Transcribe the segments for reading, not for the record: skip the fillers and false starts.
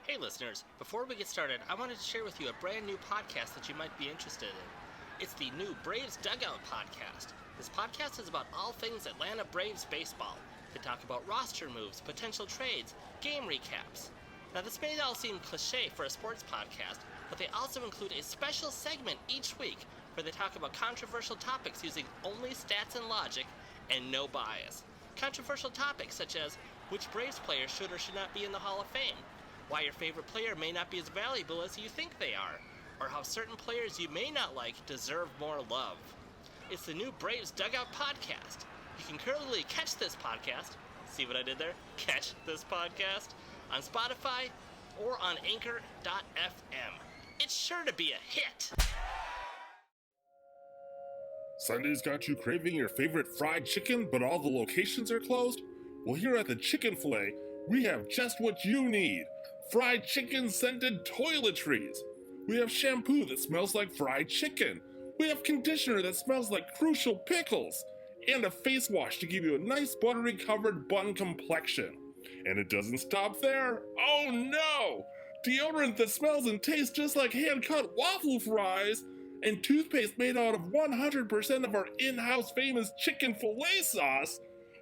Hey listeners, before we get started, I wanted to share with you a brand new podcast that you might be interested in. It's the new Braves Dugout podcast. This podcast is about all things Atlanta Braves baseball. They talk about roster moves, potential trades, game recaps. Now this may all seem cliche for a sports podcast, but they also include a special segment each week where they talk about controversial topics using only stats and logic and no bias. Controversial topics such as which Braves player should or should not be in the Hall of Fame, why your favorite player may not be as valuable as you think they are, or how certain players you may not like deserve more love. It's the new Braves Dugout podcast. You can currently catch this podcast, see what I did there? Catch this podcast on Spotify or on Anchor.fm. It's sure to be a hit! Sunday's got you craving your favorite fried chicken, but all the locations are closed? Well, here at the Chicken Filet, we have just what you need. Fried chicken scented toiletries. We have shampoo that smells like fried chicken. We have conditioner that smells like crucial pickles. And a face wash to give you a nice buttery covered bun complexion. And it doesn't stop there. Oh no! Deodorant that smells and tastes just like hand-cut waffle fries. And toothpaste made out of 100% of our in-house famous chicken filet sauce.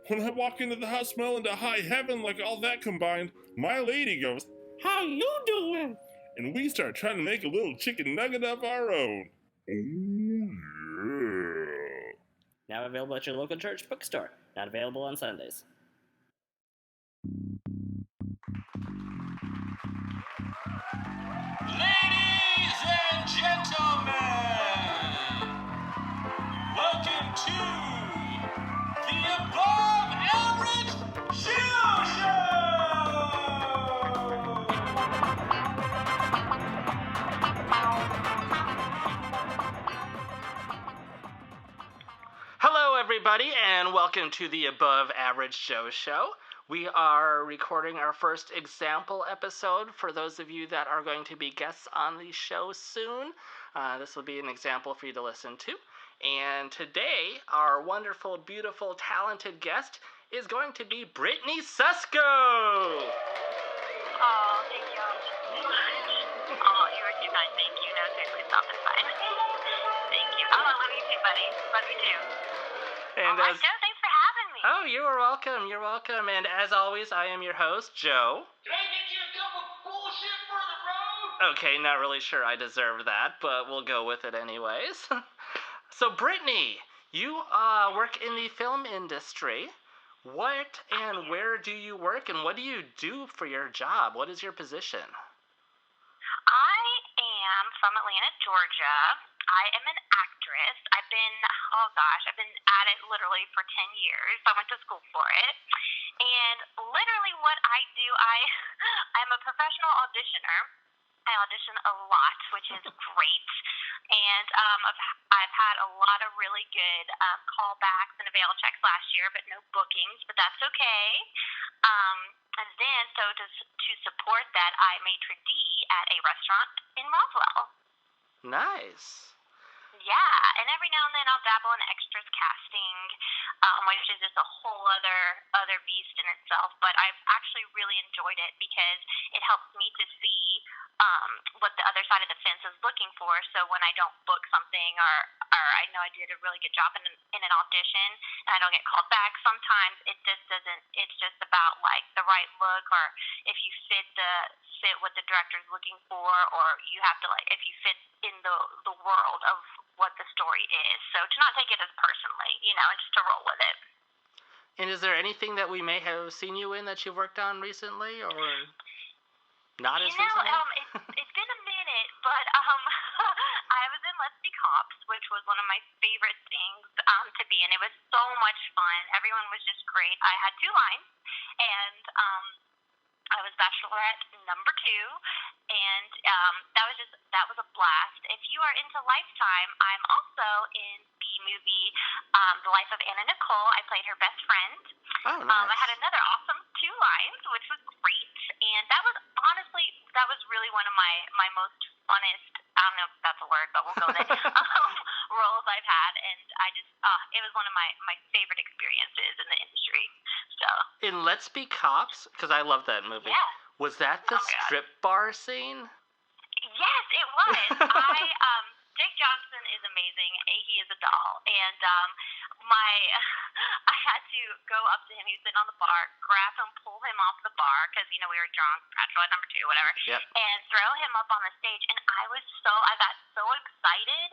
When I walk into the house smelling to high heaven like all that combined, my lady goes, "How you doing?" And we start trying to make a little chicken nugget of our own. Oh yeah. Now available at your local church bookstore. Not available on Sundays. Ladies and gentlemen, welcome to the Above Average Show Show! Hello everybody and welcome to the Above Average Show Show. We are recording our first example episode for those of you that are going to be guests on the show soon. This will be an example for you to listen to. And today, our wonderful, beautiful, talented guest is going to be Brittany Susko. Oh, thank you all so much. Oh, you were too kind. Thank you. No, seriously, stop. It's fine. Thank you. Oh, I love you too, buddy. Love you too. And Joe, thanks for having me. Oh, you are welcome. You're welcome. And as always, I am your host, Joe. Can I get you a cup of bullshit for the road? Okay, not really sure I deserve that, but we'll go with it anyways. So, Brittany, you work in the film industry. What and where do you work, and what do you do for your job? What is your position? I am from Atlanta, Georgia. I am an actress. I've been at it literally for 10 years. I went to school for it. And literally what I do, I'm a professional auditioner. I audition a lot, which is great. And I've had a lot of really good callbacks and avail checks last year, but no bookings, but that's okay. And then, to support that, I maitre d' at a restaurant in Roswell. Nice. Yeah, and every now and then I'll dabble in extras casting, which is just a whole other beast in itself. But I've actually really enjoyed it because it helps me to see what the other side of the fence is looking for. So when I don't book something or I know I did a really good job in an audition and I don't get called back, sometimes it just doesn't. It's just about like the right look, or if you fit what the director is looking for, or you have to if you fit in the world of what the story is. So to not take it as personally, and just to roll with it. And is there anything that we may have seen you in that you've worked on recently, or not as recently? It's been a minute, but I was in Let's Be Cops, which was one of my favorite things to be in. It was so much fun. Everyone was just great. I had 2 lines, and I was Bachelorette number 2, and that was a blast. If you are into Lifetime, I'm also in the movie The Life of Anna Nicole. I played her best friend. Oh, nice. I had another awesome 2 lines, which was great, and that was really one of my most funnest, I don't know if that's a word, but we'll go with it, roles I've had, and it was one of my favorite experiences in the industry. So In Let's Be Cops, because I love that movie. Yeah. Was that the Oh my God. strip bar scene? Yes, it was. Jake Johnson is amazing. He is a doll, and I had to go up to him. He was sitting on the bar, grab him, pull him off the bar because we were drunk, bachelorette number 2, whatever, Yep. and throw him up on the stage. And I got so excited.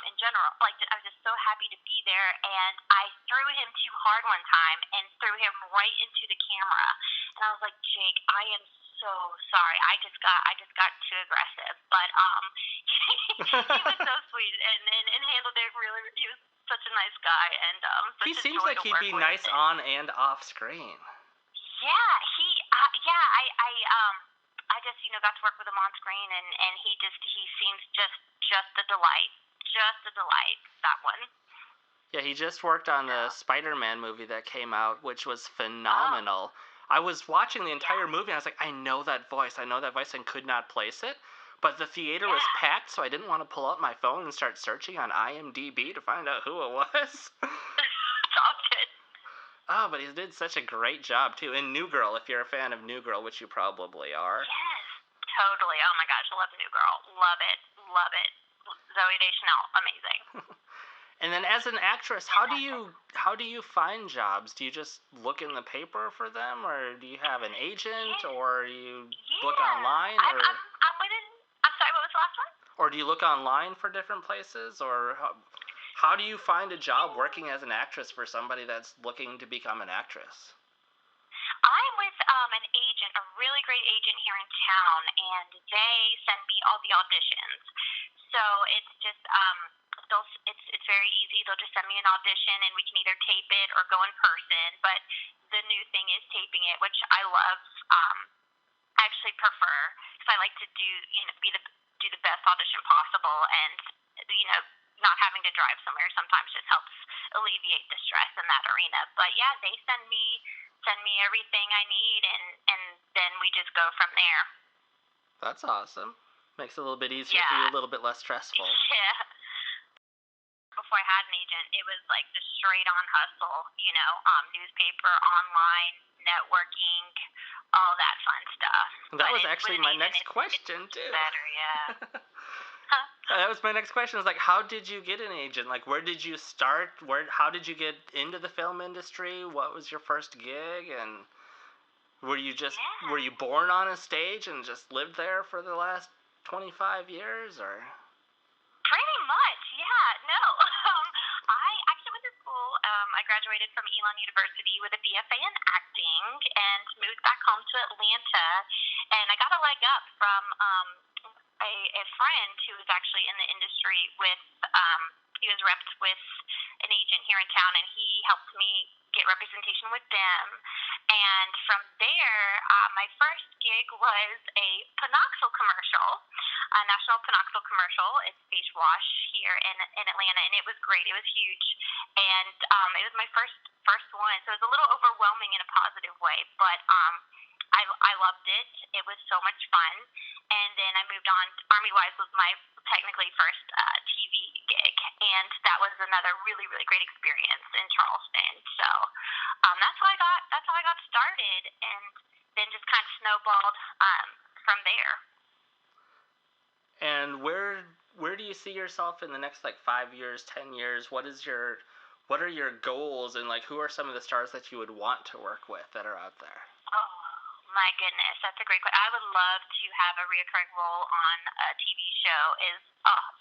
In general, like I was just so happy to be there, and I threw him too hard one time and threw him right into the camera. And I was like, Jake, I am so sorry. I just got too aggressive, but he was so sweet and handled it really. He was such a nice guy, and such He a seems joy like to he'd work be with. nice on and off screen. Yeah, I just got to work with him on screen, and he seems just a delight, that one. Yeah, he just worked on the Spider-Man movie that came out, which was phenomenal. I was watching the entire movie, and I was like, I know that voice, and could not place it. But the theater was packed, so I didn't want to pull out my phone and start searching on IMDb to find out who it was. It's all good. Oh, but he did such a great job, too. And New Girl, if you're a fan of New Girl, which you probably are. Yes, totally. Oh my gosh, I love New Girl. Love it. Zooey Deschanel, amazing. And then as an actress, how do you find jobs? Do you just look in the paper for them, or do you have an agent, or you look online, or I'm with it. I'm sorry, what was the last one? or do you look online for different places, or how do you find a job working as an actress for somebody that's looking to become an actress? I'm with an agent, a really great agent here in town, and they send me all the auditions. So it's just it's very easy. They'll just send me an audition, and we can either tape it or go in person. But the new thing is taping it, which I love. I actually prefer because I like to do do the best audition possible, and not having to drive somewhere sometimes just helps alleviate the stress in that arena. But yeah, they send me everything I need, and then we just go from there. That's awesome. Makes it a little bit easier for you, a little bit less stressful. Yeah. Before I had an agent, it was like the straight on hustle, newspaper, online, networking, all that fun stuff. That was actually my next question, too. Better, yeah. That was my next question. Is like, how did you get an agent? Like, where did you start? How did you get into the film industry? What was your first gig? And were you born on a stage and just lived there for the last 25 years, or? Pretty much, yeah. No, I actually went to school. I graduated from Elon University with a BFA in acting and moved back home to Atlanta. And I got a leg up from a friend who was actually in the industry with, he was repped with an agent here in town, and he helped me get representation with them. And from there, my first gig was a Panoxyl commercial, a national Panoxyl commercial. It's face wash here in Atlanta, and it was great. It was huge, and it was my first one, so it was a little overwhelming in a positive way, but I loved it. It was so much fun. And then I moved on. Army Wives was my technically first TV gig, and that was another really, really great experience in Charleston. So that's how I got started, and then just kind of snowballed from there. And where do you see yourself in the next 5 years, 10 years? What are your goals, and who are some of the stars that you would want to work with that are out there? Oh my goodness, that's a great question. I would love to have a reoccurring role on a TV show.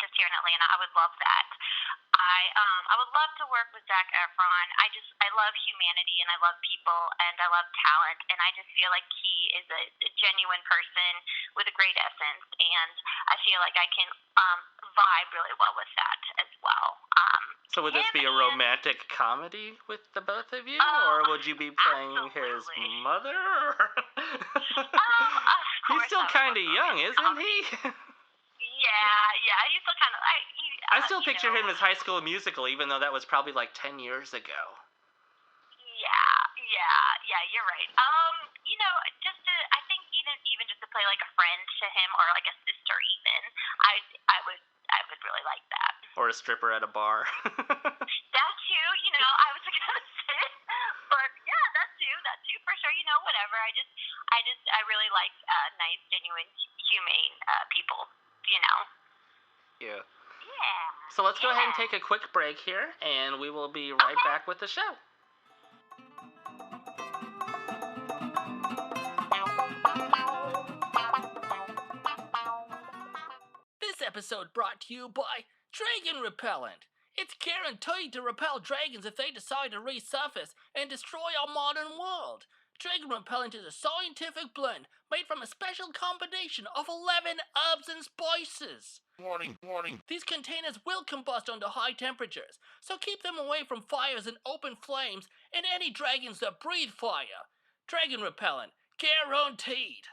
Just here in Atlanta, I would love that. I would love to work with Zac Efron. I love humanity, and I love people, and I love talent, and I just feel like he is a genuine person with a great essence, and I feel like I can vibe really well with that as well. So would this be a romantic comedy with the both of you, or would you be playing his mother? He's still kind of young, isn't he? Yeah, he's still kind of. I still picture him as High School Musical, even though that was probably 10 years ago. Yeah, you're right. I think even just to play like a friend to him, or like a sister even, I would really like that. Or a stripper at a bar. That too, I was gonna say, but yeah, that too for sure. Whatever. I really like nice, genuine, humane people. You know. Yeah. Yeah. So let's go ahead and take a quick break here, and we will be right back with the show. This episode brought to you by Dragon Repellent. It's guaranteed to repel dragons if they decide to resurface and destroy our modern world. Dragon Repellent is a scientific blend made from a special combination of 11 herbs and spices. Warning. These containers will combust under high temperatures, so keep them away from fires and open flames and any dragons that breathe fire. Dragon Repellent, guaranteed.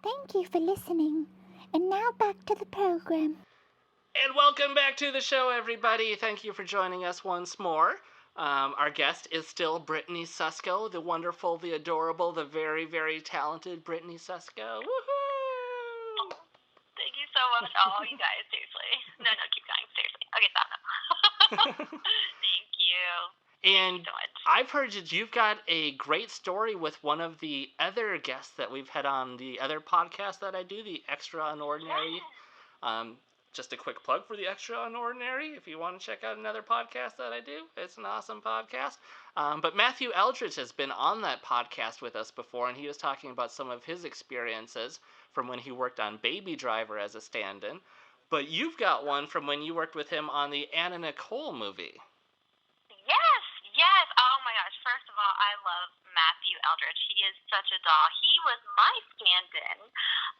Thank you for listening. And now back to the program. And welcome back to the show, everybody. Thank you for joining us once more. Our guest is still Brittany Susko, the wonderful, the adorable, the very, very talented Brittany Susko. Woohoo! Thank you so much. Oh, you guys, seriously. No, keep going. Seriously. Okay, stop now. Thank you. And So much. I've heard that you've got a great story with one of the other guests that we've had on the other podcast that I do, the Extraordinary. Just a quick plug for the Extraordinary. If you want to check out another podcast that I do, it's an awesome podcast. But Matthew Eldridge has been on that podcast with us before, and he was talking about some of his experiences from when he worked on Baby Driver as a stand-in. But you've got one from when you worked with him on the Anna Nicole movie. Yes. Oh my gosh. First of all, I love Matthew Eldridge. He is such a doll. He was my stand-in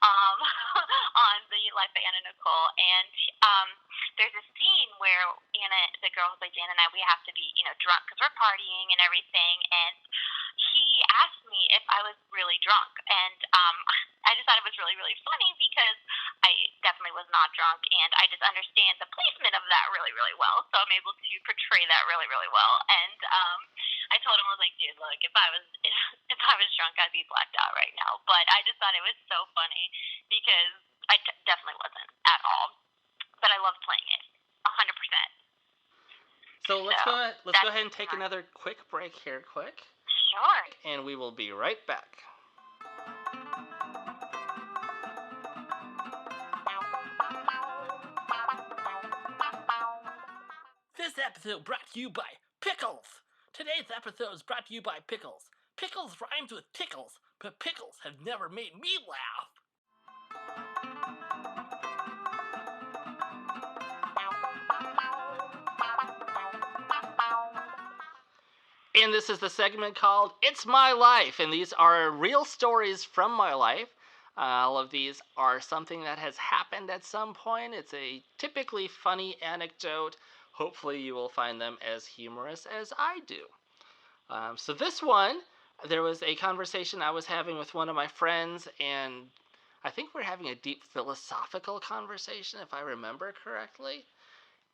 on the Life of Anna Nicole, and there's a scene where Anna, the girl who plays Anna, and I, we have to be, drunk because we're partying and everything, and he asked me if I was really drunk, and I just thought it was really, really funny because I definitely was not drunk, and I just understand the placement of that really, really well, so I'm able to portray that really, really well, and I told him, I was like, dude, look, if I was drunk, I'd be blacked out right now, but I just thought it was so funny because I definitely wasn't at all, but I loved playing it, 100%. So let's go ahead and take another quick break here, quick. Sure. And we will be right back. This episode brought to you by Pickles. Today's episode is brought to you by Pickles. Pickles rhymes with tickles, but pickles have never made me laugh. And this is the segment called It's My Life, and these are real stories from my life. All of these are something that has happened at some point. It's a typically funny anecdote. Hopefully you will find them as humorous as I do. So this one, there was a conversation I was having with one of my friends, and I think we're having a deep philosophical conversation, if I remember correctly.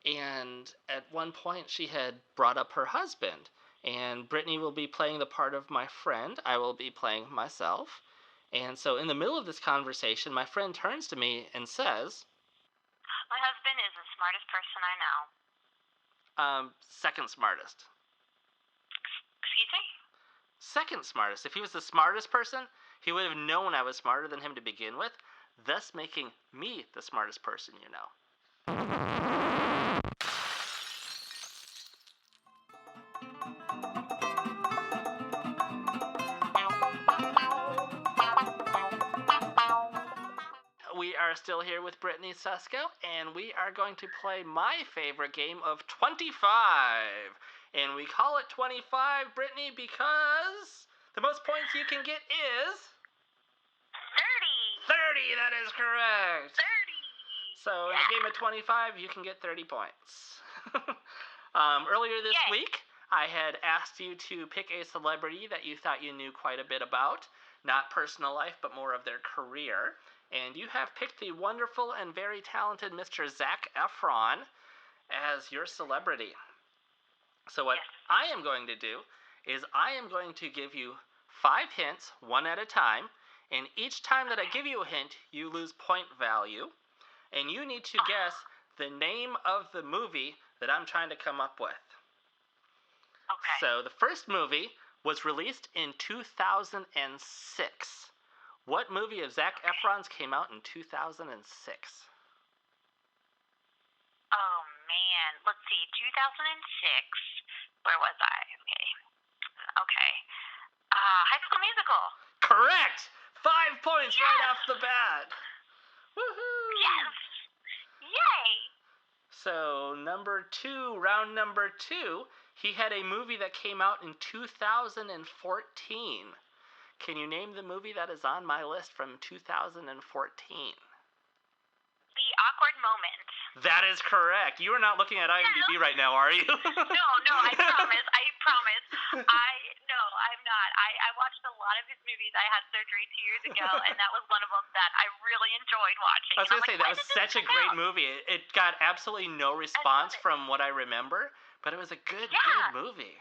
And at one point she had brought up her husband. And Brittany will be playing the part of my friend. I will be playing myself. And so in the middle of this conversation, my friend turns to me and says, My husband is the smartest person I know. Second smartest. Excuse me? Second smartest. If he was the smartest person, he would have known I was smarter than him to begin with, thus making me the smartest person you know. We are still here with Brittany Susko, and we are going to play my favorite game of 25. And we call it 25, Brittany, because the most points you can get is 30. 30, that is correct. 30. So in a game of 25, you can get 30 points. Earlier this week, I had asked you to pick a celebrity that you thought you knew quite a bit about, not personal life, but more of their career. And you have picked the wonderful and very talented Mr. Zac Efron as your celebrity. So what I am going to do is I am going to give you 5 hints, one at a time. And each time that I give you a hint, you lose point value. And you need to guess the name of the movie that I'm trying to come up with. Okay. So the first movie was released in 2006. What movie of Zac Efron's came out in 2006? Oh, man. Let's see. 2006. Where was I? Okay. High School Musical. Correct! 5 points right off the bat. Woohoo! Yes. Yay. So, round number 2, he had a movie that came out in 2014. Can you name the movie that is on my list from 2014? The Awkward Moment. That is correct. You are not looking at IMDb right now, are you? No, I promise. No, I'm not. I watched a lot of his movies. I had surgery 2 years ago, and that was one of them that I really enjoyed watching. I was going to say, that was such a great movie. It got absolutely no response from what I remember, but it was a good movie.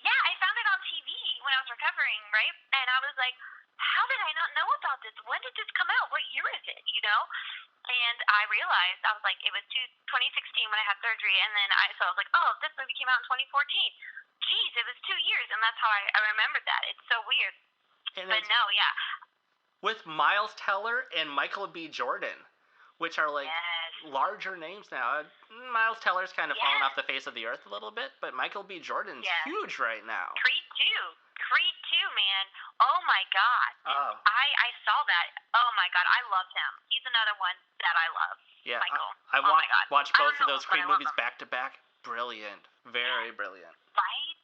Yeah, I found it on TV when I was recovering, right? And I was like, how did I not know about this? When did this come out? What year is it? And I realized, I was like, it was 2016 when I had surgery, and then I was like, oh, this movie came out in 2014. Geez, it was 2 years, and that's how I remembered that. It's so weird. But no, yeah. With Miles Teller and Michael B. Jordan, which are larger names now. Miles Teller's kind of fallen off the face of the earth a little bit, but Michael B. Jordan's huge right now. Creed 2, man. Oh my God. Oh. I saw that. Oh my God, I loved him. He's another one that I love. Yeah, Michael. I watched both of those Creed movies him. back to back. Brilliant. Very brilliant. Right?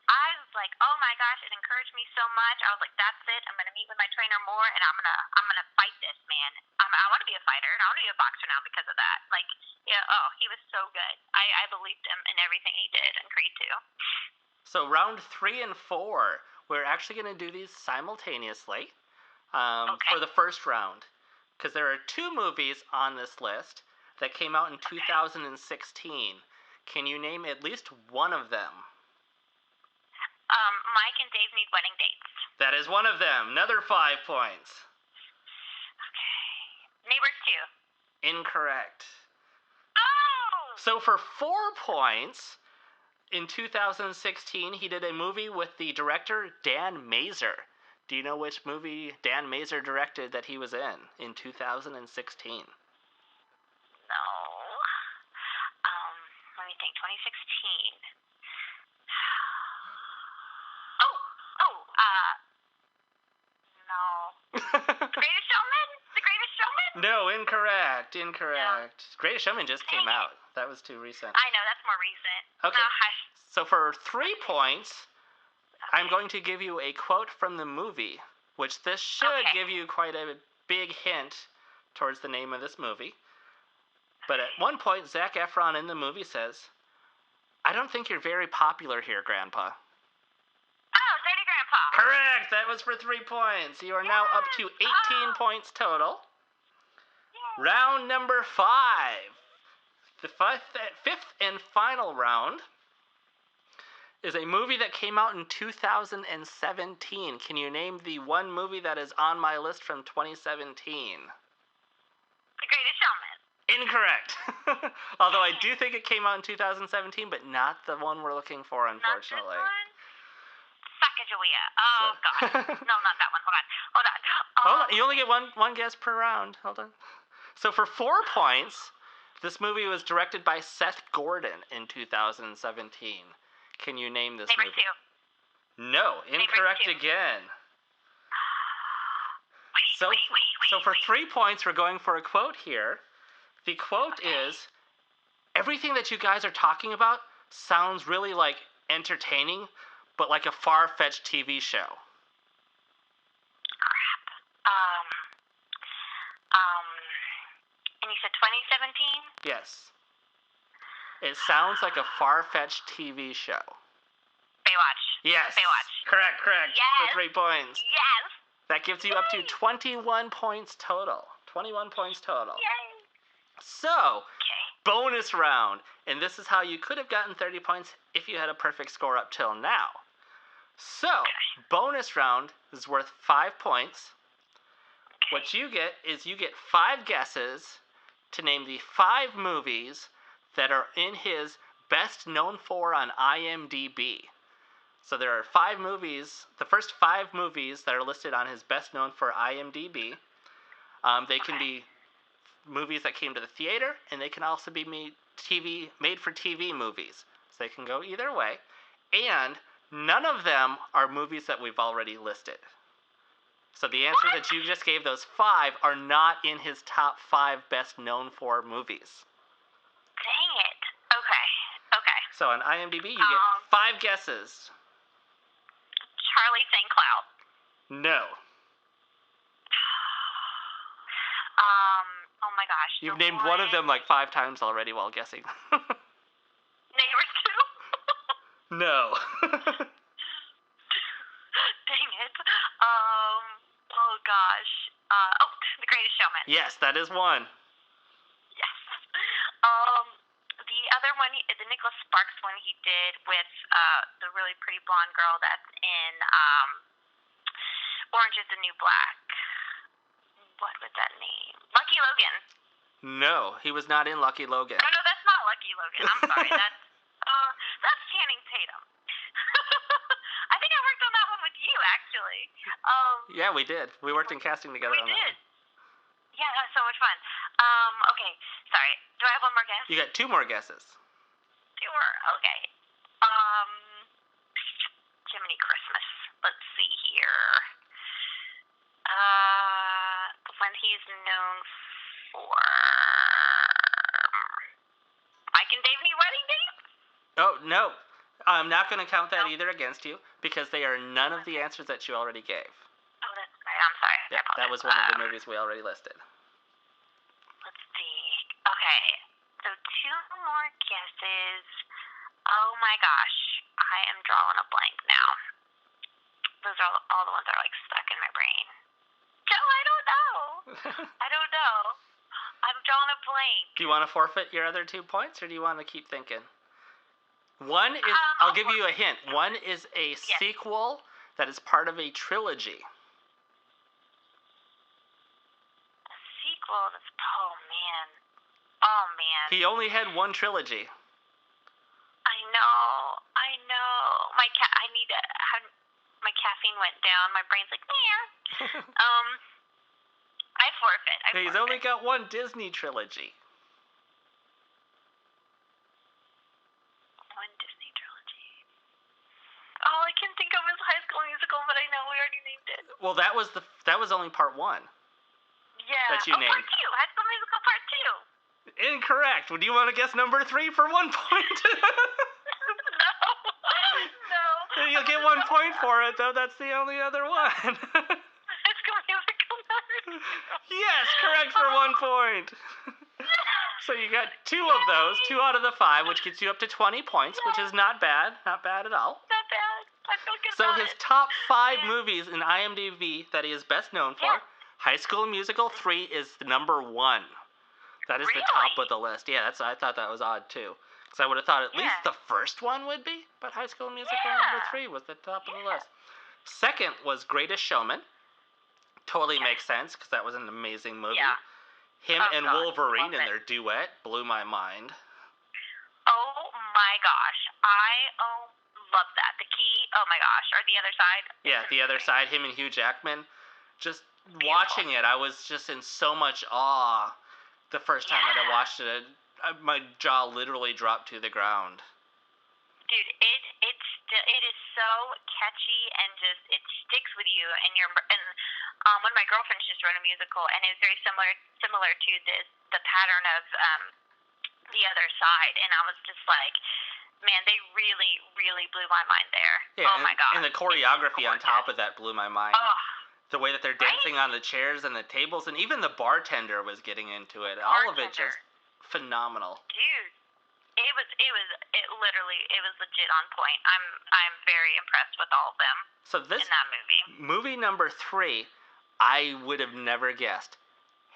I was like, oh my gosh, it encouraged me so much. I was like, that's it. I'm gonna meet with my trainer more, and I'm gonna fight this, man. I want to be a fighter, and I want to be a boxer now because of that. Like, yeah. Oh, he was so good. I believed him in everything he did in Creed 2. So round 3 and 4, we're actually going to do these simultaneously for the first round, because there are 2 movies on this list that came out in 2016. Can you name at least one of them? Mike and Dave Need Wedding Dates. That is one of them. Another 5 points. Okay. Neighbors 2. Incorrect. Oh! So for 4 points, in 2016, he did a movie with the director Dan Mazer. Do you know which movie Dan Mazer directed that he was in 2016? No. Let me think. 2016. No. The Greatest Showman? The Greatest Showman? No, incorrect. Greatest Showman just came out. That was too recent. I know, that's more recent. Okay. So for 3 points, I'm going to give you a quote from the movie, which this should give you quite a big hint towards the name of this movie. But at one point, Zac Efron in the movie says, "I don't think you're very popular here, Grandpa." Oh, Dirty Grandpa. Correct! That was for 3 points. You are now up to 18 points total. Yay. Round number 5. The fifth and final round is a movie that came out in 2017. Can you name the one movie that is on my list from 2017? The Greatest Showman. Incorrect. Although I do think it came out in 2017, but not the one we're looking for, unfortunately. Not this one? Sacagawea. Oh, God. No, not that one. Hold on. Hold on. You only get one guess per round. Hold on. So for 4 points, this movie was directed by Seth Gordon in 2017. Can you name this Neighbors movie? 2. No, incorrect Neighbors 2. again. Wait. So for 3 points, we're going for a quote here. The quote is, "Everything that you guys are talking about sounds really entertaining, but like a far-fetched TV show." Crap. And you said 2017? Yes. It sounds like a far-fetched TV show. Baywatch. Yes. Baywatch. Correct. Yes. For 3 points. Yes. That gives you up to 21 points total. 21 points total. Yay. So, bonus round. And this is how you could have gotten 30 points if you had a perfect score up till now. So, bonus round is worth 5 points. What you get is 5 guesses to name the 5 movies that are in his best known for on IMDb. So there are 5 movies, the first 5 movies that are listed on his best known for IMDb. They can be movies that came to the theater, and they can also be made for TV movies. So they can go either way. And none of them are movies that we've already listed. So the answer that you just gave, those 5, are not in his top 5 best known for movies. Dang it. Okay. So on IMDb, you get 5 guesses. Charlie St. Cloud. No. Oh my gosh. You've named one of them like 5 times already while guessing. Neighbors 2? No. Dang it. Oh gosh. The Greatest Showman. Yes, that is one. Yes. The other one, the Nicholas Sparks one he did with the really pretty blonde girl that's in Orange is the New Black. What was that name? Lucky Logan. No, he was not in Lucky Logan. Oh, no, that's not Lucky Logan. I'm sorry. That's Channing Tatum. I think I worked on that one with you, actually. Yeah, we did. We worked in casting together on that one. Yeah, that was so much fun. Okay, sorry. Do I have one more guess? You got 2 more guesses. 2 more, okay. Jiminy Christmas. Let's see here. When he's known for Mike and Davey Wedding Dates? Oh, no. I'm not going to count that either against you, because they are none of the answers that you already gave. Oh, that's right. I'm sorry. Yeah, that was one of the movies we already listed. Let's see. Okay. So 2 more guesses. Oh my gosh. I am drawing a blank now. Those are all the ones that are like stuck in my brain. No, I don't know. I don't know. I'm drawing a blank. Do you want to forfeit your other 2 points, or do you want to keep thinking? One is, I'll give you a hint. One is a sequel that is part of a trilogy. A sequel that's, oh man. He only had 1 trilogy. I know. My caffeine went down. My brain's like, I forfeit. He's only got 1 Disney trilogy. 1 Disney trilogy. All I can think of is High School Musical, but I know we already named it. Well, that was only part 1. Yeah. That you named. Part 2. High School Musical Part 2. Incorrect. Do you want to guess number 3 for 1 point? No. You'll get 1 point for it, though. That's the only other one. High School Musical number 2. Yes, correct for 1 point. So you got 2 of those, 2 out of the 5, which gets you up to 20 points, which is not bad. Not bad at all. Not bad. I feel good So about his it. top 5 movies in IMDb that he is best known for, High School Musical 3 is the number 1. That is the top of the list. Yeah, I thought that was odd, too. Because I would have thought at least the first one would be, but High School Musical number 3 was the top of the list. Second was Greatest Showman. Totally makes sense, because that was an amazing movie. Yeah. Him and Wolverine in their duet blew my mind. Oh my gosh. I love that. The Key, oh my gosh. Or The Other Side. Yeah, The Other Side, him and Hugh Jackman. Just watching it, I was just in so much awe the first time that I watched it. My jaw literally dropped to the ground. Dude, it is so catchy and just it sticks with you, and one of my girlfriends just wrote a musical, and it was very similar to the pattern of The Other Side, and I was just like, man, they really, really blew my mind there. Yeah, oh my god! And the choreography on top of that blew my mind. Oh, the way that they're dancing on the chairs and the tables, and even the bartender was getting into it. All of it just phenomenal. Dude. It was legit on point. I'm very impressed with all of them. So this in that movie number 3, I would have never guessed.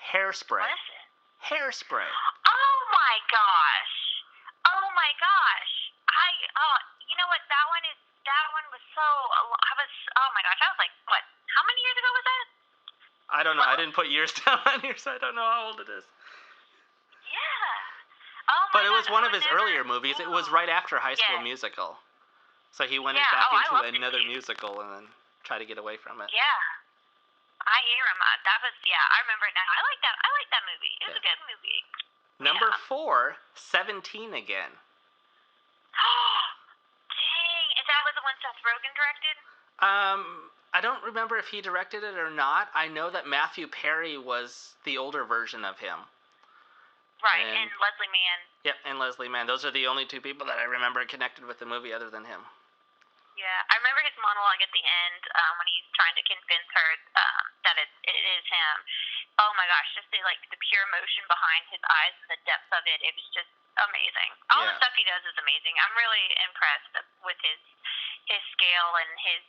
Hairspray. What is it? Hairspray. Oh my gosh! You know what? That one was so. Oh my gosh! I was like, what? How many years ago was that? I don't know. I didn't put years down on here, so I don't know how old it is. But it my was God, one of I his never- earlier movies. It was right after High School Yes. Musical. So he went Yeah, back I into loved it another too. musical and then tried to get away from it. Yeah. I hear him. That was, I remember it now. I like that movie. It was a good movie. Number Yeah. 4, 17 again. Dang. Is that was the one Seth Rogen directed? I don't remember if he directed it or not. I know that Matthew Perry was the older version of him. Right, And- and Leslie Mann. Yep, and Leslie Mann. Those are the only two people that I remember connected with the movie other than him. Yeah, I remember his monologue at the end when he's trying to convince her that it is him. Oh my gosh, just the pure emotion behind his eyes and the depth of it. It was just amazing. All the Yeah. stuff he does is amazing. I'm really impressed with his scale and his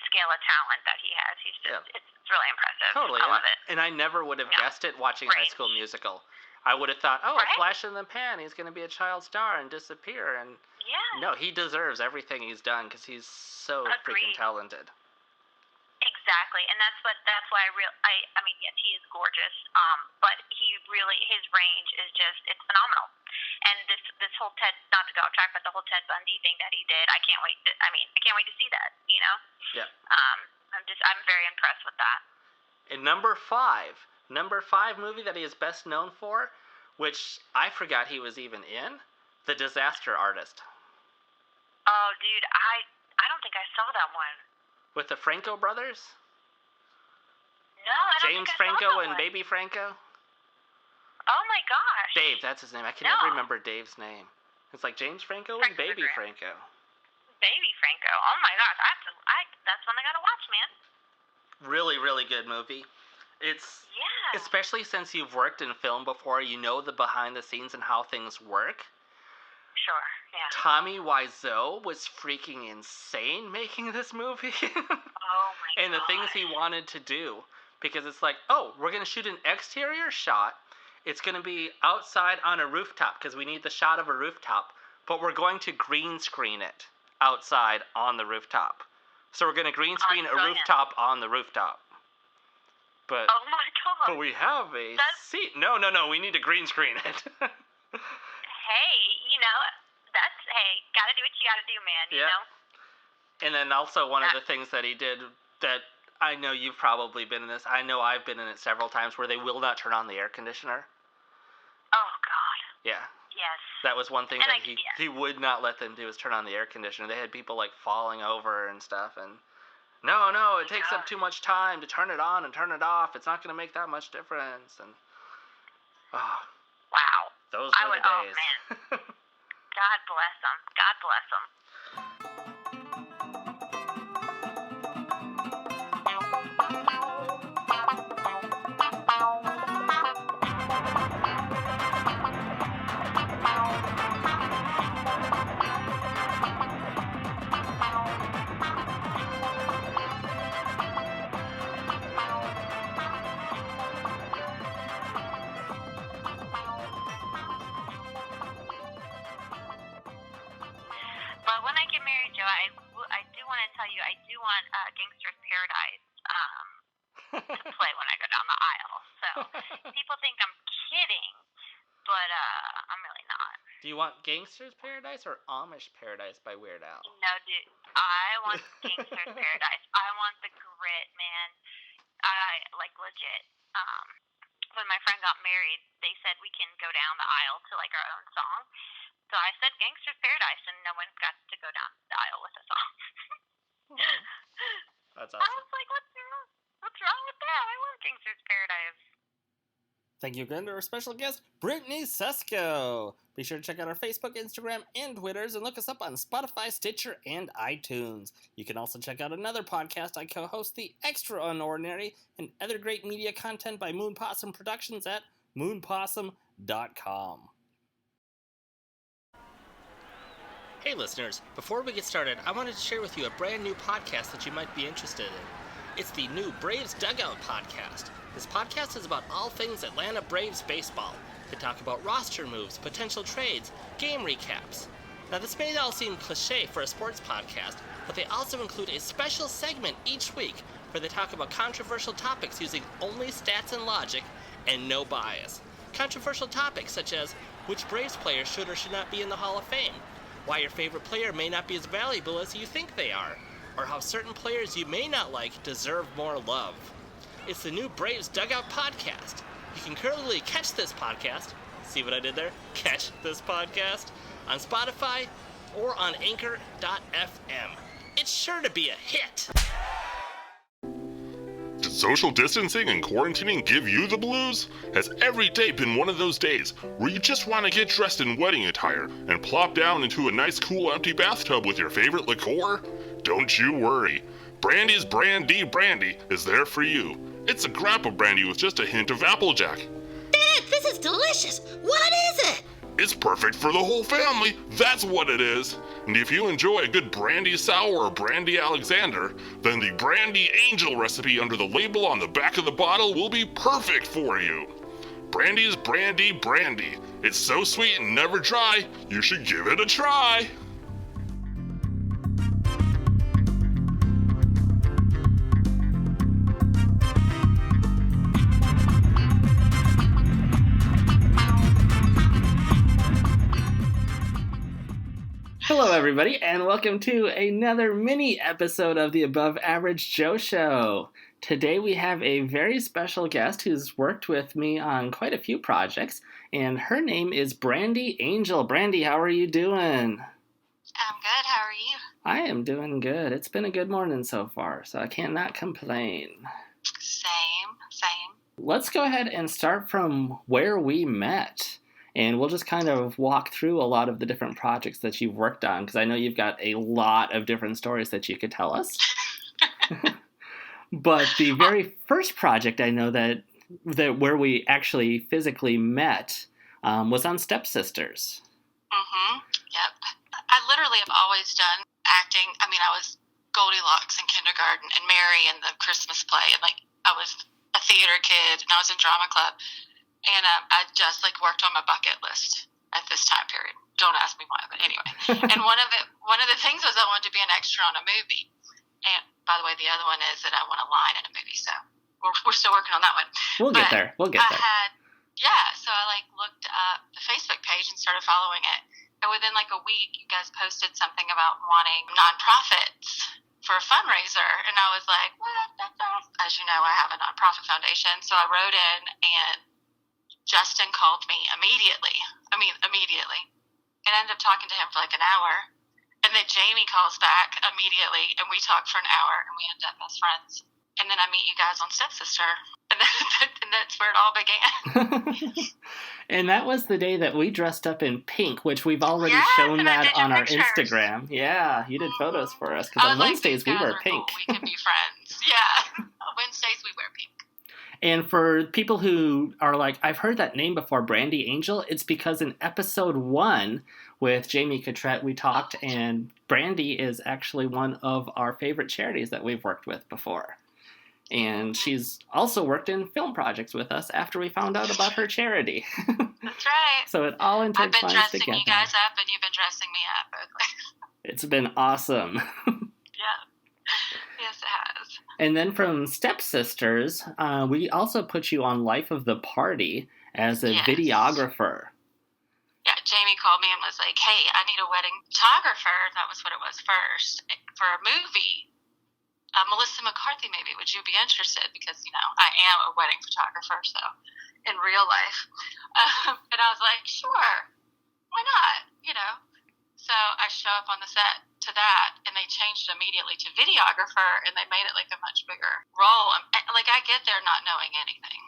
scale of talent that he has. He's just it's really impressive. Totally. I love it. And I never would have Yeah. guessed it watching High Right. School Musical. I would have thought, oh, Right? a flash in the pan, he's going to be a child star and disappear. And Yeah. no, he deserves everything he's done because he's so freaking Agreed. talented. Exactly, and that's why I mean, yes, he is gorgeous, but his range is it's phenomenal. And this whole Ted, not to go off track, but the whole Ted Bundy thing that he did, I can't wait to see that. Yeah. I'm very impressed with that. And number 5 movie that he is best known for, which I forgot he was even in, The Disaster Artist. Oh, dude, I don't think I saw that one. With the Franco brothers? No, I don't James think I Franco saw that and one. Baby Franco? Oh my gosh. Dave, that's his name. I can No. never remember Dave's name. It's like James Franco and Franco Baby Franco. Franco. Baby Franco. Oh my gosh, that's one I gotta watch, man. Really, really good movie. It's Yeah. especially since you've worked in film before, you know the behind the scenes and how things work. Sure. Yeah. Tommy Wiseau was freaking insane making this movie. Oh my and the things he wanted to do. Because it's like, oh, we're going to shoot an exterior shot. It's going to be outside on a rooftop because we need the shot of a rooftop. But we're going to green screen it outside on the rooftop. So we're going to green screen a brilliant. rooftop on the rooftop. But Oh my god. but we have a That's- seat. No, we need to green screen it. Hey, gotta do what you gotta do, man, you Yeah. know? And then also one of the things that he did that I know you've probably been in this. I know I've been in it several times where they will not turn on the air conditioner. Oh god. Yeah. Yes. That was one thing And that he would not let them do is turn on the air conditioner. They had people falling over and stuff and no, it takes up too much time to turn it on and turn it off. It's not going to make that much difference. And Wow. those I were would- the oh, days. man. God bless them. God bless them. But when I get married, Joe, I do want to tell you, I do want Gangster's Paradise to play when I go down the aisle. So people think I'm kidding, but I'm really not. Do you want Gangster's Paradise or Amish Paradise by Weird Al? No, dude, I want Gangster's Paradise. I want the grit, man. Legit. When my friend got married, they said we can go down the aisle to our own song. So I said Gangster's Paradise, and no one got to go down the aisle with a song. That's I awesome. was like, what's wrong with that? I love Gangster's Paradise. Thank you again to our special guest, Brittany Susko. Be sure to check out our Facebook, Instagram, and Twitters, and look us up on Spotify, Stitcher, and iTunes. You can also check out another podcast I co-host, The Extraordinary, and other great media content by Moon Possum Productions at moonpossum.com. Hey listeners, before we get started, I wanted to share with you a brand new podcast that you might be interested in. It's the new Braves Dugout podcast. This podcast is about all things Atlanta Braves baseball. They talk about roster moves, potential trades, game recaps. Now this may all seem cliche for a sports podcast, but they also include a special segment each week where they talk about controversial topics using only stats and logic and no bias. Controversial topics such as which Braves player should or should not be in the Hall of Fame, why your favorite player may not be as valuable as you think they are, or how certain players you may not like deserve more love. It's the new Braves Dugout Podcast. You can currently catch this podcast, see what I did there? Catch this podcast on Spotify or on Anchor.fm. It's sure to be a hit! Did social distancing and quarantining give you the blues? Has every day been one of those days where you just want to get dressed in wedding attire and plop down into a nice cool empty bathtub with your favorite liqueur? Don't you worry. Brandy's Brandy is there for you. It's a grappa brandy with just a hint of Applejack. Dad, this is delicious. What is it? It's perfect for the whole family, that's what it is. And if you enjoy a good brandy sour or brandy Alexander, then the Brandy Angel recipe under the label on the back of the bottle will be perfect for you. Brandy's Brandy. It's so sweet and never dry, you should give it a try. Hello, everybody, and welcome to another mini episode of the Above Average Joe Show. Today we have a very special guest who's worked with me on quite a few projects, and her name is Brandy Angel. Brandy, how are you doing? I'm good. How are you? I am doing good. It's been a good morning so far, so I cannot complain. Same. Let's go ahead and start from where we met. And we'll just kind of walk through a lot of the different projects that you've worked on, because I know you've got a lot of different stories that you could tell us. But the very first project I know that where we actually physically met was on Stepsisters. Yep. I literally have always done acting. I mean, I was Goldilocks in kindergarten and Mary in the Christmas play, and I was a theater kid, and I was in drama club. And I just worked on my bucket list at this time period. Don't ask me why, but anyway. And one of the things was I wanted to be an extra on a movie. And by the way, the other one is that I want a line in a movie. So we're still working on that one. We'll get there. So I looked up the Facebook page and started following it. And within a week, you guys posted something about wanting nonprofits for a fundraiser. And I was like, what? That's awesome. As you know, I have a nonprofit foundation. So I wrote in, and Justin called me immediately. And I ended up talking to him for an hour. And then Jamie calls back immediately, and we talk for an hour, and we end up best friends. And then I meet you guys on Stepsister. And that's where it all began. And that was the day that we dressed up in pink, which we've already shown that on our Instagram. Yeah, you did photos for us, because on Wednesdays we wear pink. Cool. We can be friends. Yeah. On Wednesdays we wear pink. And for people who are like, I've heard that name before, Brandy Angel, it's because in episode 1 with Jamie Cotrette, we talked, and Brandy is actually one of our favorite charities that we've worked with before. And she's also worked in film projects with us after we found out about her charity. That's right. So it all intertwines together. I've been dressing you guys up, and you've been dressing me up, both ways. It's been awesome. Yeah. Yes, it has. And then from Stepsisters, we also put you on Life of the Party as a videographer. Yeah, Jamie called me and was like, hey, I need a wedding photographer. That was what it was first. For a movie. Melissa McCarthy, maybe. Would you be interested? Because, I am a wedding photographer, so in real life. And I was like, sure. Why not? So I show up on the set to that, and they changed it immediately to videographer, and they made it a much bigger role. I get there not knowing anything.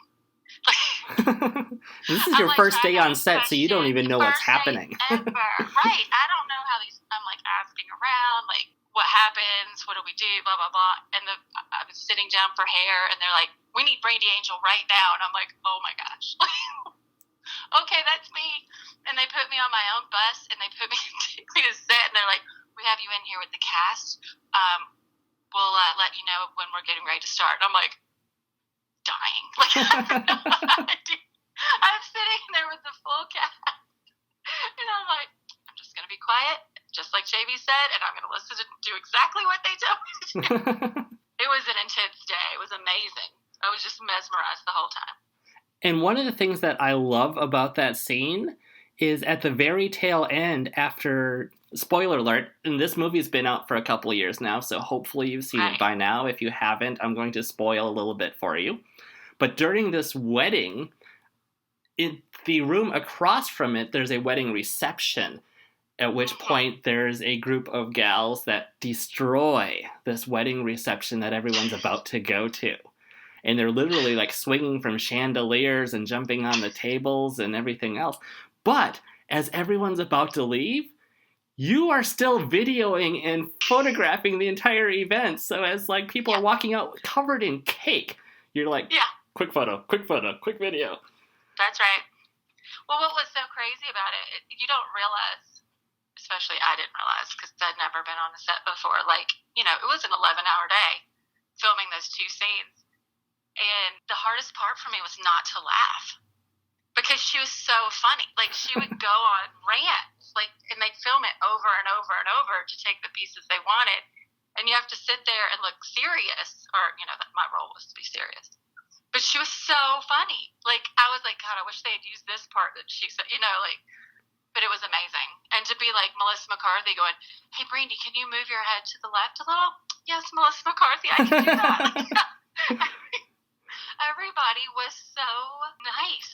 This is your first day on set, so you don't even know what's happening. Ever. Right. I don't know how these. I'm asking around, what happens? What do we do? Blah blah blah. And I was sitting down for hair, and they're like, "We need Brandy Angel right now," and I'm like, "Oh my gosh." Okay, that's me. And they put me on my own bus, and they take me to set, and they're like, we have you in here with the cast. We'll let you know when we're getting ready to start. And I'm dying. I'm sitting there with the full cast, and I'm I'm just going to be quiet, just like JV said, and I'm going to listen to do exactly what they tell me to do. It was an intense day. It was amazing. I was just mesmerized the whole time. And one of the things that I love about that scene is at the very tail end after, spoiler alert, and this movie's been out for a couple of years now, so hopefully you've seen it by now. If you haven't, I'm going to spoil a little bit for you. But during this wedding, in the room across from it, there's a wedding reception, at which point there's a group of gals that destroy this wedding reception that everyone's about to go to. And they're literally like swinging from chandeliers and jumping on the tables and everything else. But as everyone's about to leave, you are still videoing and photographing the entire event. So as like people are walking out covered in cake, you're like, quick photo, quick video. That's right. Well, what was so crazy about it, you don't realize, especially I didn't realize because I'd never been on a set before, like, you know, it was an 11-hour day filming those 2 scenes. And the hardest part for me was not to laugh. Because she was so funny. Like, she would go on rants, like, and they'd film it over and over and over to take the pieces they wanted. And you have to sit there and look serious, or, you know, that my role was to be serious. But she was so funny. Like, I was like, God, I wish they had used this part that she said, you know, like, but it was amazing. And to be like Melissa McCarthy going, hey, Brandy, can you move your head to the left a little? Yes, Melissa McCarthy, I can do that. Everybody was so nice.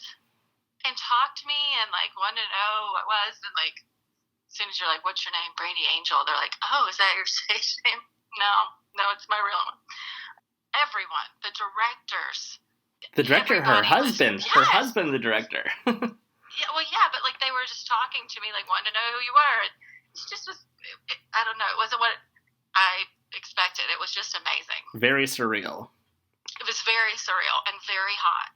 And talked to me and, like, wanted to know who I was. And, like, as soon as you're like, what's your name? Brady Angel. They're like, oh, is that your stage name? No, it's my real one. Everyone. The directors. The director, her husband. Her husband, the director. Yeah, but, like, they were just talking to me, like, wanting to know who you were. And it just was, I don't know. It wasn't what I expected. It was just amazing. Very surreal. It was very surreal and very hot.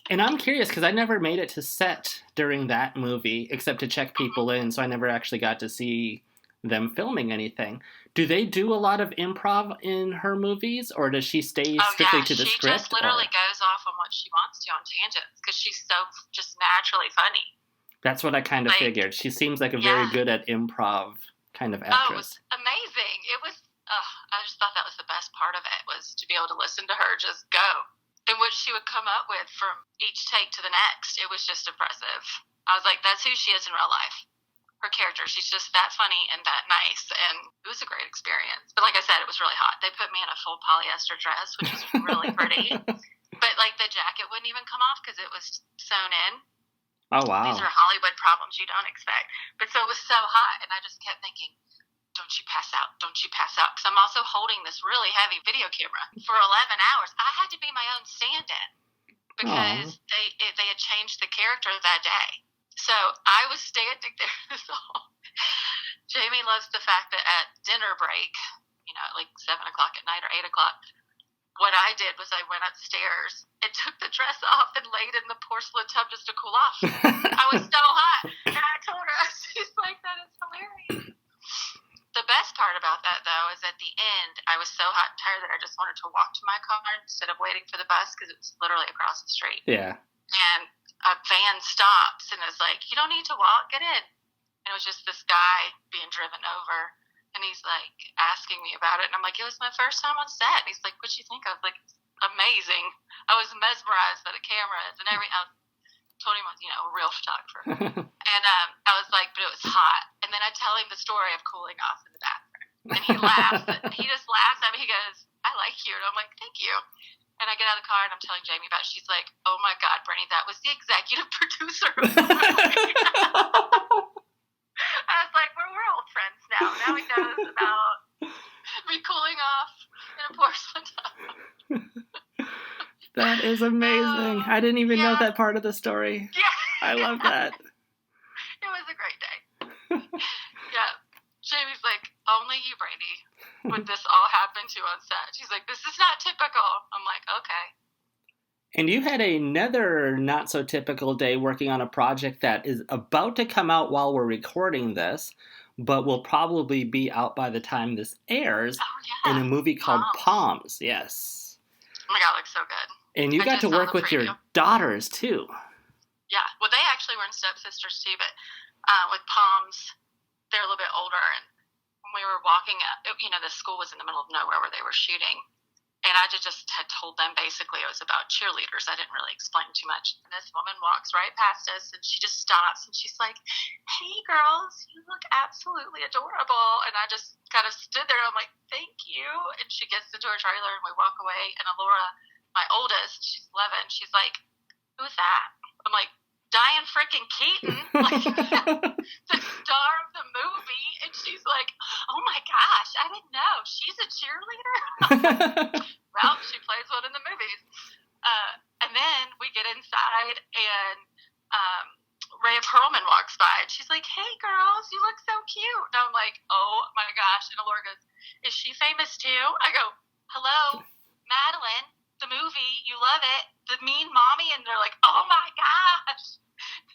And I'm curious, because I never made it to set during that movie, except to check people in, so I never actually got to see them filming anything. Do they do a lot of improv in her movies, or does she stay strictly to the script? She just literally goes off on what she wants to on tangents, because she's so just naturally funny. That's what I kind of figured. She seems like a very good at improv kind of actress. Oh, it was amazing. It was, I just thought that was the best part of it, was to be able to listen to her just go. And what she would come up with from each take to the next, it was just impressive. I was like, that's who she is in real life. Her character, she's just that funny and that nice, and it was a great experience. But like I said, it was really hot. They put me in a full polyester dress, which was really pretty. But, like, the jacket wouldn't even come off because it was sewn in. Oh, wow. These are Hollywood problems you don't expect. But so it was so hot, and I just kept thinking, don't you pass out, don't you pass out. Because I'm also holding this really heavy video camera for 11 hours. I had to be my own stand-in because they had changed the character that day. So I was standing there. Jamie loves the fact that at dinner break, you know, at like 7 o'clock at night or 8 o'clock, what I did was I went upstairs and took the dress off and laid in the porcelain tub just to cool off. I was so hot. And I told her, she's like, that is hilarious. The best part about that, though, is at the end, I was so hot and tired that I just wanted to walk to my car instead of waiting for the bus because it was literally across the street. Yeah. And a van stops and is like, you don't need to walk, get in. And it was just this guy being driven over. And he's like asking me about it. And I'm like, it was my first time on set. And he's like, what'd you think? I was like, amazing. I was mesmerized by the cameras and everything. I told him I was, you know, a real photographer. And I was like, but it was hot. And then I tell him the story of cooling off in the bathroom. And he laughs. He just laughs at me. He goes, I like you. And I'm like, thank you. And I get out of the car and I'm telling Jamie about it. She's like, oh my God, Brittany, that was the executive producer of the movie. I was like, we're old friends now. Now he knows about me cooling off in a porcelain tub. That is amazing. I didn't even know that part of the story. Yeah. I love that. It was a great day. Yeah. Jamie's like, only you, Brady, would this all happen to on set. She's like, this is not typical. I'm like, okay. And you had another not so typical day working on a project that is about to come out while we're recording this, but will probably be out by the time this airs in a movie called Palms. Yes. Oh my God, it looks so good. And you got to work with your daughters too. Yeah, well, they actually were in Stepsisters too, but with Palms, they're a little bit older. And when we were walking up, you know, the school was in the middle of nowhere where they were shooting. And I just had told them basically it was about cheerleaders. I didn't really explain too much. And this woman walks right past us, and she just stops, and she's like, "Hey, girls, you look absolutely adorable." And I just kind of stood there, and I'm like, "Thank you." And she gets into her trailer, and we walk away. And Alora, my oldest, she's 11, she's like, "Who's that?" I'm like, "Diane freaking Keaton, like the star of the movie." And she's like, "Oh my gosh, I didn't know. She's a cheerleader?" Well, she plays one in the movies. And then we get inside, and Rhea Perlman walks by, and she's like, "Hey, girls, you look so cute." And I'm like, "Oh my gosh." And Alora goes, "Is she famous too?" I go, "Hello, Madeline, the movie, you love it, the mean mommy." And they're like, "Oh my gosh."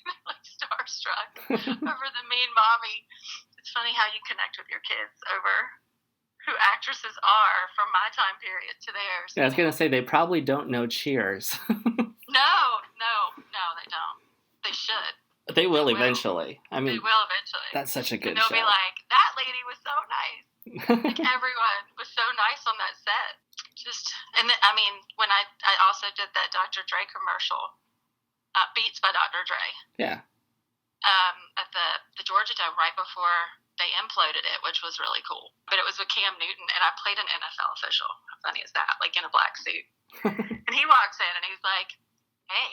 They're like starstruck over the mean mommy. It's funny how you connect with your kids over who actresses are from my time period to theirs. Yeah, I was going to say, they probably don't know Cheers. No, they don't. They should. They will eventually. I mean, they will eventually. That's such a good and they'll show. be like, "That lady was so nice." Like, everyone was so nice on that set. And then, I mean, when I also did that Dr. Dre commercial, Beats by Dr. Dre. Yeah. At the Georgia Dome right before they imploded it, which was really cool. But it was with Cam Newton, and I played an NFL official. How funny is that? Like, in a black suit. And he walks in, and he's like, "Hey,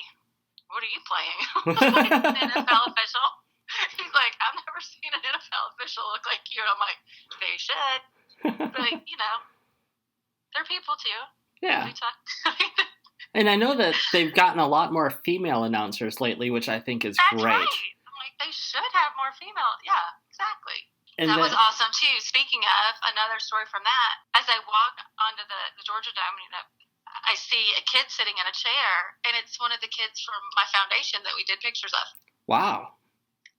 what are you playing?" Like, an NFL official. He's like, "I've never seen an NFL official look like you." And I'm like, "They should." But, you know, they're people too. Yeah. And I know that they've gotten a lot more female announcers lately, which I think is That's great. Right. I'm like, they should have more female. Yeah, exactly. And that was awesome too. Speaking of, another story from that, as I walk onto the Georgia Dome, you know, I see a kid sitting in a chair, and it's one of the kids from my foundation that we did pictures of. Wow.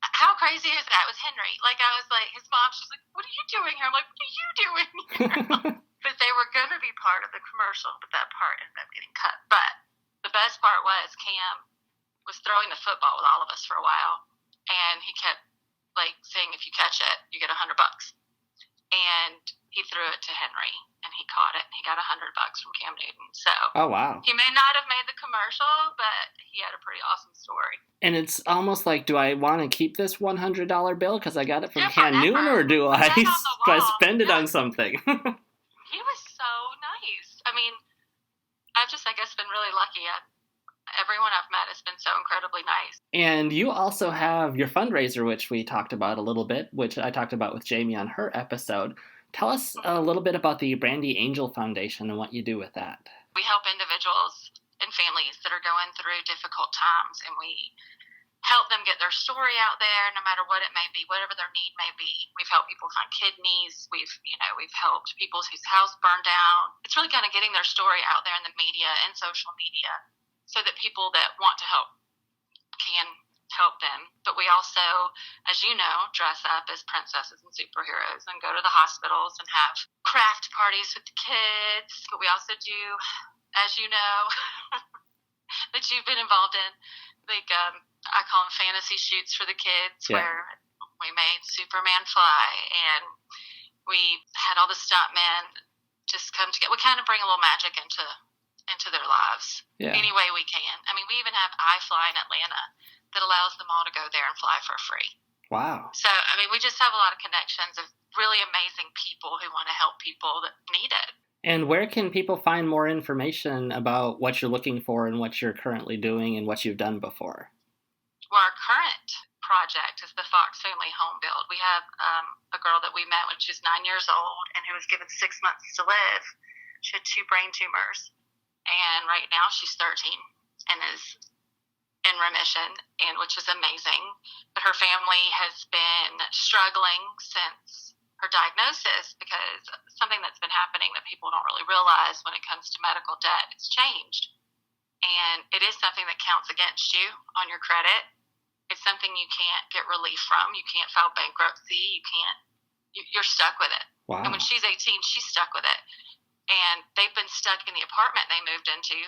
How crazy is that? It was Henry. Like, I was like, his mom, she's like, "What are you doing here?" I'm like, "What are you doing here?" But they were going to be part of the commercial, but that part ended up getting cut. But the best part was Cam was throwing the football with all of us for a while, and he kept, like, saying, "If you catch it, you get $100." And he threw it to Henry, and he caught it, and he got $100 from Cam Newton. So, oh, wow. He may not have made the commercial, but he had a pretty awesome story. And it's almost like, do I want to keep this $100 bill because I got it from Cam Newton, or do I spend it on something? He was so nice. I mean, I've just, I guess, been really lucky. Everyone I've met has been so incredibly nice. And you also have your fundraiser, which we talked about a little bit, which I talked about with Jamie on her episode. Tell us a little bit about the Brandy Angel Foundation and what you do with that. We help individuals and families that are going through difficult times, and we help them get their story out there, no matter what it may be, whatever their need may be. We've helped people find kidneys. We've helped people whose house burned down. It's really kind of getting their story out there in the media and social media, so that people that want to help can help them. But we also, as you know, dress up as princesses and superheroes and go to the hospitals and have craft parties with the kids. But we also do, as you know, that you've been involved in, like, I call them fantasy shoots for the kids, where we made Superman fly, and we had all the stuntmen just come together. We kind of bring a little magic into their lives any way we can. I mean, we even have iFly in Atlanta that allows them all to go there and fly for free. Wow. So, I mean, we just have a lot of connections of really amazing people who want to help people that need it. And where can people find more information about what you're looking for and what you're currently doing and what you've done before? Well, our current project is the Fox Family Home Build. We have a girl that we met when she was 9 years old and who was given 6 months to live. She had 2 brain tumors, and right now she's 13 and is in remission, and which is amazing. But her family has been struggling since her diagnosis, because something that's been happening that people don't really realize when it comes to medical debt, it's changed. And it is something that counts against you on your credit. It's something you can't get relief from. You can't file bankruptcy. You're stuck with it. Wow. And when she's 18, she's stuck with it. And they've been stuck in the apartment they moved into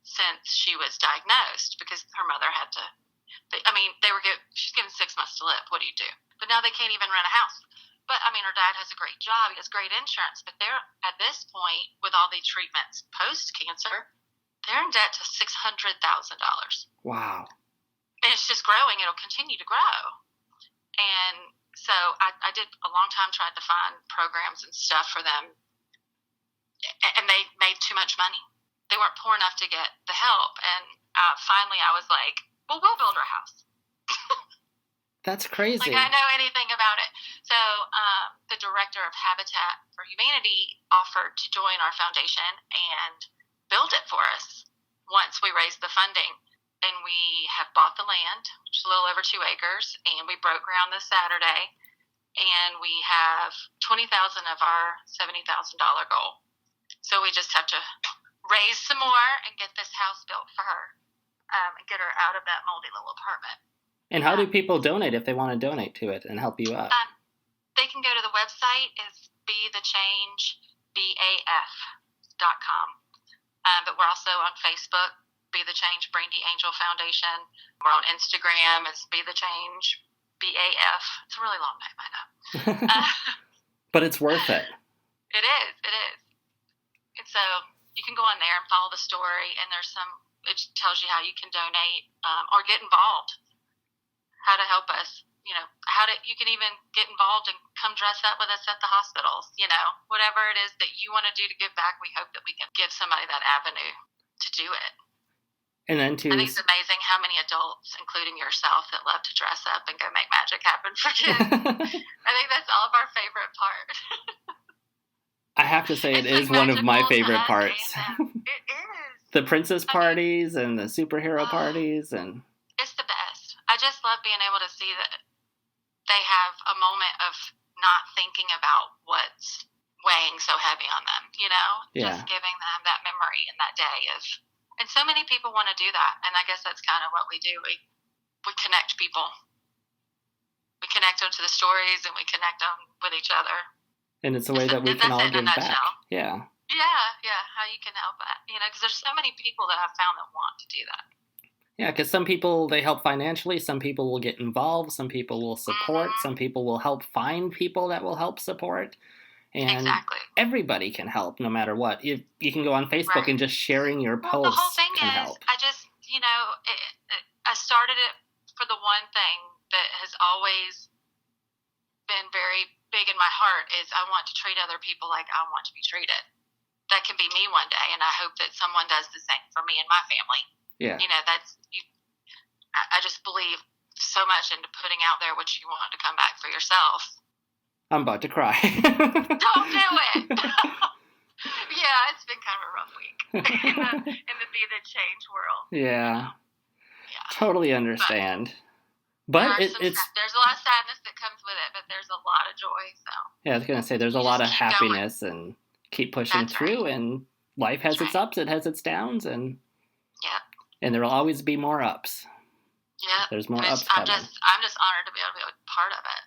since she was diagnosed, because her mother had to, she's given 6 months to live. What do you do? But now they can't even rent a house. But, I mean, her dad has a great job. He has great insurance. But they're, at this point, with all the treatments post-cancer, they're in debt to $600,000. Wow. And it's just growing. It'll continue to grow. And so I did a long time trying to find programs and stuff for them. And they made too much money. They weren't poor enough to get the help. And finally I was like, well, we'll build her a house. That's crazy. Like, I know anything about it. So the director of Habitat for Humanity offered to join our foundation and build it for us once we raised the funding. And we have bought the land, which is a little over 2 acres, and we broke ground this Saturday. And we have $20,000 of our $70,000 goal. So we just have to raise some more and get this house built for her, and get her out of that moldy little apartment. And how do people donate if they want to donate to it and help you out? They can go to the website. It's BeTheChangeBAF.com. But we're also on Facebook, Be the Change Brandy Angel Foundation. We're on Instagram. It's Be the Change BAF. It's a really long name, I know. But it's worth it. It is. It is. And so you can go on there and follow the story, and there's it tells you how you can donate or get involved. How to help us, you can even get involved and come dress up with us at the hospitals, whatever it is that you want to do to give back. We hope that we can give somebody that avenue to do it. And then I think it's amazing how many adults, including yourself, that love to dress up and go make magic happen for kids. I think that's all of our favorite part. I have to say it is one of my favorite parts. It is. The princess parties and the superhero parties, and it's the best. I just love being able to see that they have a moment of not thinking about what's weighing so heavy on them, just giving them that memory and that day and so many people want to do that. And I guess that's kind of what we do. We connect people. We connect them to the stories, and we connect them with each other. And it's a way that we can all give back. Yeah. Yeah, how you can help that. Because there's so many people that I've found that want to do that. Yeah, because some people, they help financially, some people will get involved, some people will support, some people will help find people that will help support. And everybody can help no matter what. You can go on Facebook and just sharing your posts the whole thing can is, help. I just, I started it for the one thing that has always been very big in my heart is I want to treat other people like I want to be treated. That can be me one day, and I hope that someone does the same for me and my family. Yeah. I just believe so much into putting out there what you want to come back for yourself. I'm about to cry. Don't do it. Yeah, it's been kind of a rough week in the Be the Change world. Yeah. Totally understand. But there's a lot of sadness that comes with it, but there's a lot of joy. So yeah, I was gonna say there's a lot of happiness and keep pushing through, and life has its ups, it has its downs, and and there will always be more ups. Yeah, there's more ups coming. I'm just honored to be able to be a part of it.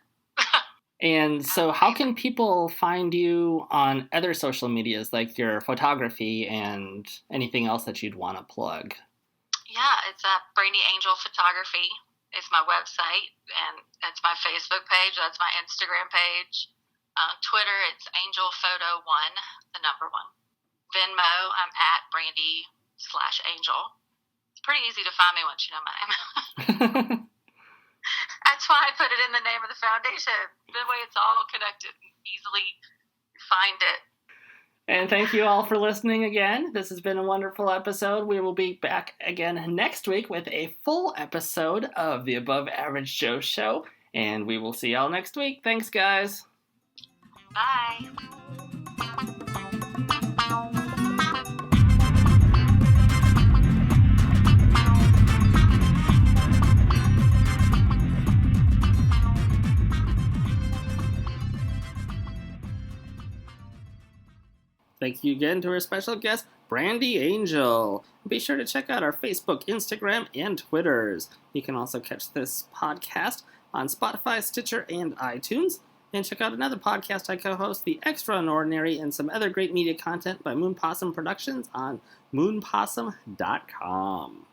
And so, how can people find you on other social medias, like your photography and anything else that you'd want to plug? Yeah, it's Brandy Angel Photography. It's my website, and that's my Facebook page. That's my Instagram page. Twitter, it's AngelPhoto1, the number 1. Venmo, I'm at Brandy/Angel. It's pretty easy to find me once you know my name. That's why I put it in the name of the foundation. That way it's all connected and easily find it. And thank you all for listening again. This has been a wonderful episode. We will be back again next week with a full episode of the Above Average Joe Show. And we will see y'all next week. Thanks, guys. Bye. Thank you again to our special guest, Brandy Angel. Be sure to check out our Facebook, Instagram, and Twitters. You can also catch this podcast on Spotify, Stitcher, and iTunes. And check out another podcast I co-host, The Extraordinary, and some other great media content by Moon Possum Productions on moonpossum.com.